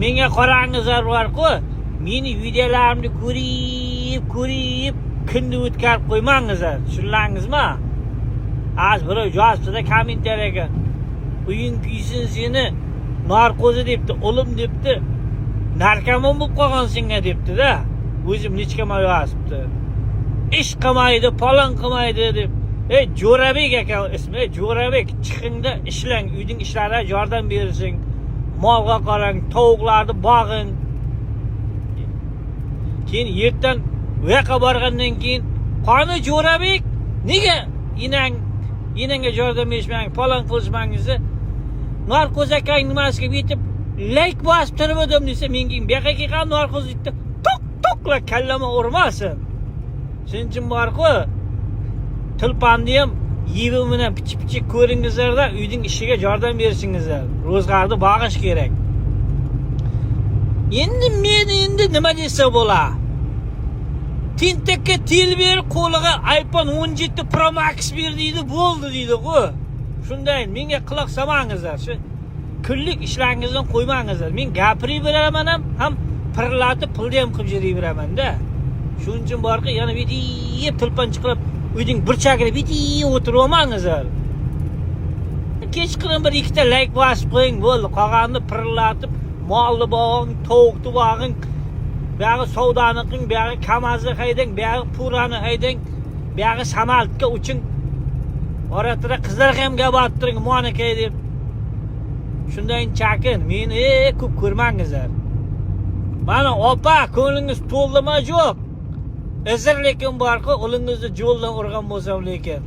menga qarangizlar bor-ku, meni videolarimni ko'rib kunni o'tkazib qo'ymangizlar. Tushundingizmi? Az birov yozibdi-da kommentariyaga. Uying kuysin seni narkozi debdi, o'lim debdi. Narkoman bo'lib qolgan senga debdi-da. O'zim nechka yozibdi. Ish qilmaydi, palon qilmaydi deb. Jo'rabek aka ismi, Jo'rabek, chiqingda ishlang, uyning ishlariga yordam bersing. Molga qarang, tovuqlarni boqing. Keyin yerdan u yoqqa borgandan keyin, "Qani Jo'rabek, nega inangga yordam berishmang, palon qilishmangizni?" Narkoz akang nimasiga yetib, layk bosib turibdim desa, menga bu yoqqa kelgan narkoz itdi. To'qla kallama urmasin. Shuning uchun bor-ku, tilpanni ham yevim bilan pichi ko'ringizlar-da, uyning ishiga yordam berishingizlar. Ro'zg'orni bag'ish kerak. Endi men nima desa bo'ladi? Tintakka til ber, qo'liga iPhone 17 Pro Max ber deydi, bo'ldi deydi-ku. Shunday, menga quloq solmangizlar. Shu kunlik ishlaringizdan qo'ymangizlar. Men gapirib beraman ham pirlatib pulni ham qilib yuraveraman-da. Shuning uchun borki, yana video tilpanchi qilib uyning burchagida video o'tirib olmangizlar. Kechqurun bir ikkita layk bosib qo'ying, bo'ldi. Qolganini pirlatib, molni bog'ing, tovuqni bog'ing, buyog'i savdoni qiling, buyog'i Kamaz'ni haydang, buyog'i Purani haydang, buyog'i Samarqandga uching. Orasida qizlarga ham gap ottiring, "Monaka" deb. Shundan chakin, meni ko'p ko'rmangizlar. Mana opa, ko'nglingiz to'ldimi yo'q? Lekin bor-ku, o'lingizni jo'ldan urgan bo'lsam lekin.